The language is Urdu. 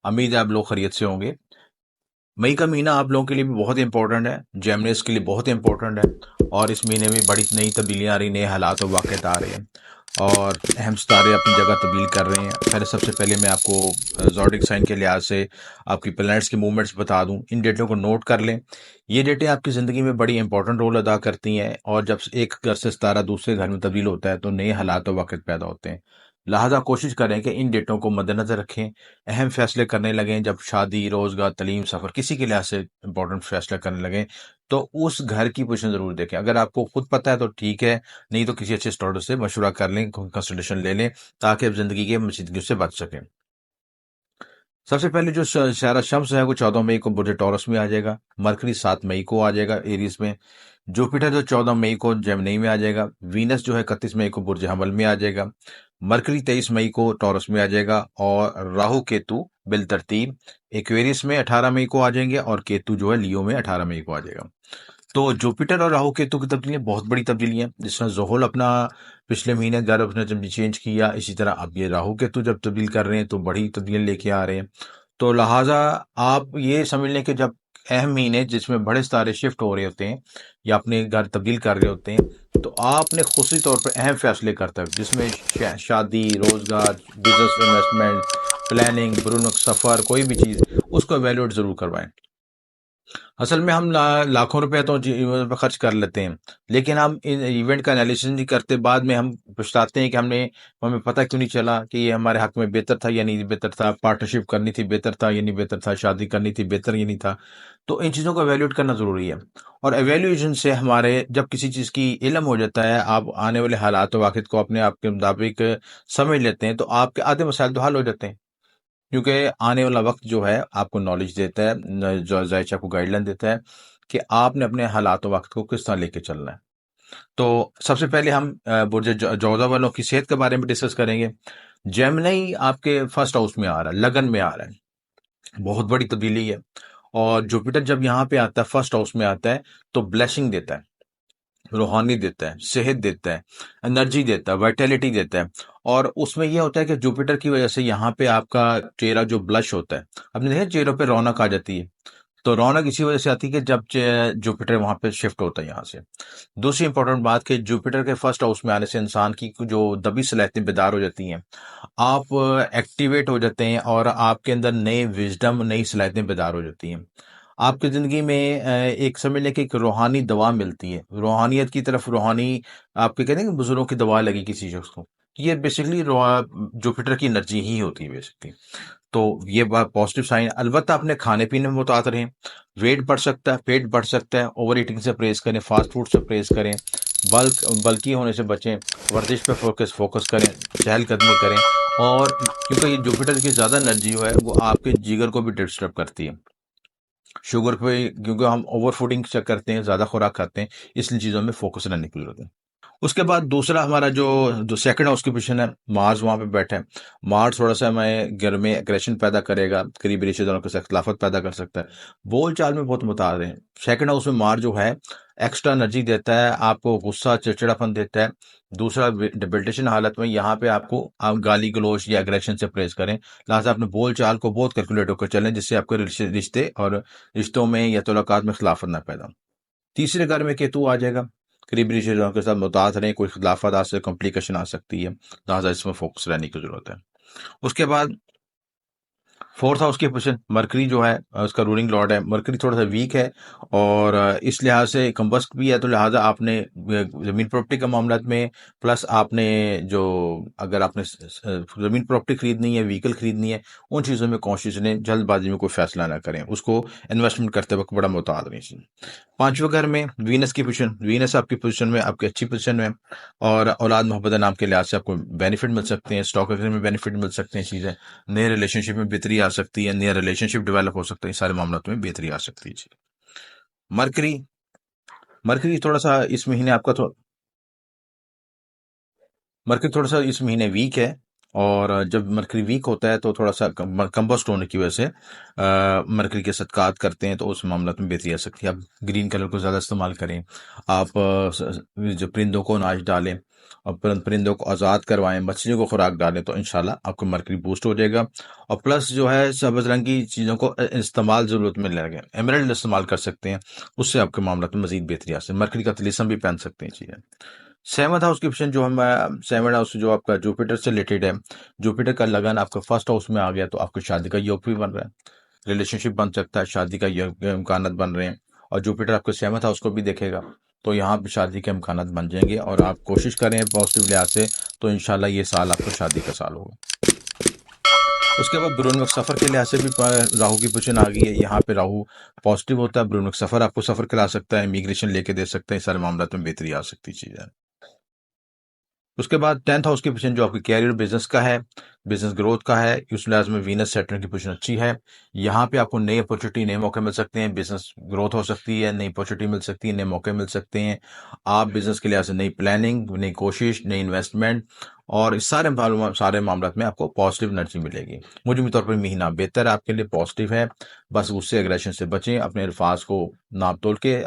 امید ہے آپ لوگ خیریت سے ہوں گے۔ مئی کا مہینہ آپ لوگوں کے لیے بھی بہت امپورٹنٹ ہے، جیمنیز کے لیے بہت امپورٹنٹ ہے، اور اس مہینے میں بڑی نئی تبدیلیاں آ رہی، نئے حالات و واقعات آ رہے ہیں، اور اہم ستارے اپنی جگہ تبدیل کر رہے ہیں۔ سب سے پہلے میں آپ کو زوڈک سائن کے لحاظ سے آپ کی پلانٹس کے موومنٹس بتا دوں، ان ڈیٹوں کو نوٹ کر لیں۔ یہ ڈیٹیں آپ کی زندگی میں بڑی امپورٹنٹ رول ادا کرتی ہیں، اور جب ایک گھر سے ستارہ دوسرے گھر میں تبدیل ہوتا ہے تو نئے حالات و واقعات پیدا ہوتے ہیں۔ لہٰذا کوشش کریں کہ ان ڈیٹوں کو مد نظر رکھیں، اہم فیصلے کرنے لگیں، جب شادی، روزگار، تعلیم، سفر، کسی کے لحاظ سے امپورٹنٹ فیصلہ کرنے لگیں تو اس گھر کی پوزیشن ضرور دیکھیں۔ اگر آپ کو خود پتہ ہے تو ٹھیک ہے، نہیں تو کسی اچھے اسٹوڈر سے مشورہ کر لیں، کنسلٹیشن لے لیں، تاکہ آپ زندگی کے مشکلوں سے بچ سکیں۔ سب سے پہلے جو شہر شمس ہے وہ 14 مئی کو برج ٹورس میں آ جائے گا، مرکری 7 مئی کو آ جائے گا ایریز میں، جوپیٹر جو 14 مئی کو جیمنی میں آ جائے گا، وینس جو ہے 31 مئی کو برج حمل میں آ جائے گا، مرکری 23 مئی کو ٹورس میں آ جائے گا، اور راہو کیتو بالترتیب ایکویریس میں 18 مئی کو آ جائیں گے، اور کیتو جو ہے لیو میں 18 مئی کو آ جائے گا۔ تو جوپیٹر اور راہو کیتو کی تبدیلیاں بہت بڑی تبدیلیاں ہیں، جس طرح زحل اپنا پچھلے مہینے گھر اپنا جب چینج کیا، اسی طرح اب یہ راہو کیتو جب تبدیل کر رہے ہیں تو بڑی تبدیلیاں لے کے آ رہے ہیں۔ تو لہٰذا آپ یہ سمجھ لیں کہ جب اہم مہینے جس میں بڑے ستارے شفٹ ہو رہے ہوتے ہیں یا اپنے گھر تبدیل کر رہے ہوتے ہیں، تو آپ نے خصوصی طور پر اہم فیصلے کرتا ہے، جس میں شادی، روزگار، بزنس، انویسٹمنٹ، پلاننگ، برونق، سفر، کوئی بھی چیز، اس کو ایویلویٹ ضرور کروائیں۔ اصل میں ہم لاکھوں روپے تو ایونٹ پہ خرچ کر لیتے ہیں، لیکن ہم ایونٹ کا انالیسس نہیں کرتے، بعد میں ہم پچھتاتے ہیں کہ ہمیں پتہ کیوں نہیں چلا کہ یہ ہمارے حق میں بہتر تھا یا نہیں بہتر تھا، پارٹنرشپ کرنی تھی بہتر تھا یا نہیں بہتر تھا، شادی کرنی تھی بہتر یا نہیں تھا۔ تو ان چیزوں کو ایویلیوٹ کرنا ضروری ہے، اور ایویلیویشن سے ہمارے جب کسی چیز کی علم ہو جاتا ہے، آپ آنے والے حالات و واقعات کو اپنے آپ کے مطابق سمجھ لیتے ہیں، تو آپ کے آدھے مسائل تو حل ہو جاتے ہیں، کیونکہ آنے والا وقت جو ہے آپ کو نالج دیتا ہے، جو ذائچہ کو گائیڈ لائن دیتا ہے کہ آپ نے اپنے حالات و وقت کو کس طرح لے کے چلنا ہے۔ تو سب سے پہلے ہم برج جوزا والوں کی صحت کے بارے میں ڈسکس کریں گے۔ جیمنی آپ کے فرسٹ ہاؤس میں آ رہا ہے، لگن میں آ رہا ہے، بہت بڑی تبدیلی ہے، اور جوپیٹر جب یہاں پہ آتا ہے، فرسٹ ہاؤس میں آتا ہے، تو بلیسنگ دیتا ہے، روحانی دیتا ہے، صحت دیتا ہے، انرجی دیتا ہے، وائٹیلٹی دیتا ہے، اور اس میں یہ ہوتا ہے کہ جوپیٹر کی وجہ سے یہاں پہ آپ کا چہرہ جو بلش ہوتا ہے، آپ نے دیکھا چہروں پہ رونق آ جاتی ہے، تو رونق اسی وجہ سے آتی ہے کہ جب جوپیٹر وہاں پہ شفٹ ہوتا ہے یہاں سے۔ دوسری امپورٹنٹ بات کہ جوپیٹر کے فرسٹ ہاؤس میں آنے سے انسان کی جو دبی صلاحیتیں بیدار ہو جاتی ہیں، آپ ایکٹیویٹ ہو جاتے ہیں، اور آپ کے اندر نئے وزڈم، نئی صلاحیتیں بیدار ہو جاتی ہیں۔ آپ کی زندگی میں ایک سمجھ لیں کہ ایک روحانی دوا ملتی ہے، روحانیت کی طرف، روحانی آپ کے کہتے ہیں کہ بزرگوں کی دوا لگی کسی شخص کو، یہ بیسکلی جوپیٹر کی انرجی ہی ہوتی ہے بیسکلی۔ تو یہ بات پازیٹیو سائن۔ البتہ اپنے کھانے پینے میں متعارف رہیں، ویٹ بڑھ سکتا ہے، پیٹ بڑھ سکتا ہے، اوور ایٹنگ سے پرہیز کریں، فاسٹ فوڈ سے پرہیز کریں، بلکی ہونے سے بچیں، ورزش پہ فوکس کریں، چہل قدمی کریں، اور کیونکہ یہ جوپیٹر کی زیادہ انرجی جو ہے وہ آپ کے جگر کو بھی ڈسٹرب کرتی ہے، شوگر پہ، کیونکہ ہم اوور فوڈنگ سے کرتے ہیں، زیادہ خوراک کھاتے ہیں، اس لیے چیزوں میں فوکس رہنے کی ضرورت ہے۔ اس کے بعد دوسرا ہمارا جو سیکنڈ ہاؤس کی پوزیشن ہے، مارس وہاں پہ بیٹھا ہے۔ مارس تھوڑا سا ہمیں گھر میں اگریشن پیدا کرے گا، قریبی رشتے داروں کے ساتھ اختلافات پیدا کر سکتا ہے، بول چال میں بہت متعارف ہیں۔ سیکنڈ ہاؤس میں مار جو ہے ایکسٹرا انرجی دیتا ہے، آپ کو غصہ، چڑچڑاپن دیتا ہے۔ دوسرا ڈیبلٹیشن حالت میں یہاں پہ آپ گالی گلوچ یا اگریشن سے پریز کریں، لہٰذا اپنے بول چال کو بہت کیلکولیٹ ہو کر چلیں، جس سے آپ کے رشتے اور رشتوں میں یا تعلقات میں اختلافات نہ پیدا ہوں۔ تیسرے گھر میں کیتو آ جائے گا، قریبی رشتے داروں کے ساتھ متعارف رہیں، کوئی اختلافات آ سکتے، کمپلیکیشن آ سکتی ہے، لہٰذا اس میں فوکس رہنے کی ضرورت ہے۔ اس کے بعد فورتھ ہاؤس کی پوزیشن، مرکری جو ہے اس کا رولنگ لارڈ ہے، مرکری تھوڑا سا ویک ہے، اور اس لحاظ سے کمبسٹ بھی ہے، تو لہٰذا آپ نے زمین پراپرٹی کے معاملات میں، پلس آپ نے جو اگر آپ نے زمین پراپرٹی خریدنی ہے، وہیکل خریدنی ہے، ان چیزوں میں کوشش لیں، جلد بازی میں کوئی فیصلہ نہ کریں، اس کو انویسٹمنٹ کرتے وقت بڑا محتاط رہیں۔ پانچویں گھر میں وینس کی پوزیشن، وینس آپ کی پوزیشن میں، آپ کی اچھی پوزیشن میں، اور اولاد محبت نام کے لحاظ سے آپ کو بینیفٹ مل سکتے ہیں، اسٹاک ایکسچینج میں بینیفٹ مل سکتے ہیں، چیزیں نئے ریلیشن شپ میں بہتری آ سکتی ہے، نیا ریلیشن شپ ڈیولپ ہو سکتا ہے، سارے معاملات میں بہتری آ سکتی ہے۔ مرکری مرکری تھوڑا سا اس مہینے آپ کا مرکری تھوڑا سا اس مہینے ویک ہے، اور جب مرکری ویک ہوتا ہے تو تھوڑا سا کمبسٹ ہونے کی وجہ سے مرکری کے صدقات کرتے ہیں تو اس معاملات میں بہتری آ سکتی ہے. آپ گرین کلر کو زیادہ استعمال کریں. آپ جو پرندوں کو اناج ڈالیں اور پرندوں کو آزاد کروائیں، مچھلیوں کو خوراک ڈالیں تو انشاءاللہ آپ کو مرکری بوسٹ ہو جائے گا. اور پلس جو ہے سبز رنگ کی چیزوں کو استعمال ضرورت میں لے گا. ایمرلڈ استعمال کر سکتے ہیں، اس سے آپ کے معاملات میں مزید بہتری آ سکتی ہے. مرکری کا طلسم بھی پہن سکتے ہیں. چیزیں سیونتھ ہاؤس کی پوزیشن جو ہم سیونتھ ہاؤس جو آپ کا جوپیٹر سے ریلیٹڈ ہے، جوپیٹر کا لگن آپ کا فرسٹ ہاؤس میں آ گیا تو آپ کو شادی کا یوگ بھی بن رہا ہے، ریلیشن شپ بن سکتا ہے، شادی کا امکانات بن رہے ہیں. اور جوپیٹر آپ کے سیونتھ ہاؤس کو بھی دیکھے گا تو یہاں پہ شادی کے امکانات بن جائیں گے. اور آپ کوشش کریں پازیٹیو لحاظ سے تو انشاءاللہ یہ سال آپ کو شادی کا سال ہوگا. اس کے بعد برون وقت سفر کے لحاظ سے بھی راہو کی پوزیشن آ گئی ہے. یہاں پہ راہو پازیٹیو ہوتا ہے، برون وقت سفر آپ کو سفر کرا سکتا ہے، امیگریشن لے کے دے سکتے ہیں، سارے معاملات میں بہتری آ سکتی چیز ہے. اس کے بعد 10th ہاؤس کی پوزیشن جو آپ کی کیریئر بزنس کا ہے، بزنس گروتھ کا ہے، اس لحاظ میں وینس سیٹرن کی پوزیشن اچھی ہے. یہاں پہ آپ کو نئی اپرچونیٹی، نئے موقع مل سکتے ہیں، بزنس گروتھ ہو سکتی ہے، نئی اپرچونیٹی مل سکتی ہے، نئے موقع مل سکتے ہیں. آپ بزنس کے لحاظ سے نئی پلاننگ، نئی کوشش، نئی انویسٹمنٹ اور اس سارے معاملات میں آپ کو پازیٹیو انرجی ملے گی. مجموعی طور پر مہینہ بہتر ہے آپ کے لیے، پازیٹیو ہے. بس اس سے اگریشن سے بچیں، اپنے الفاظ کو ناپ تول کے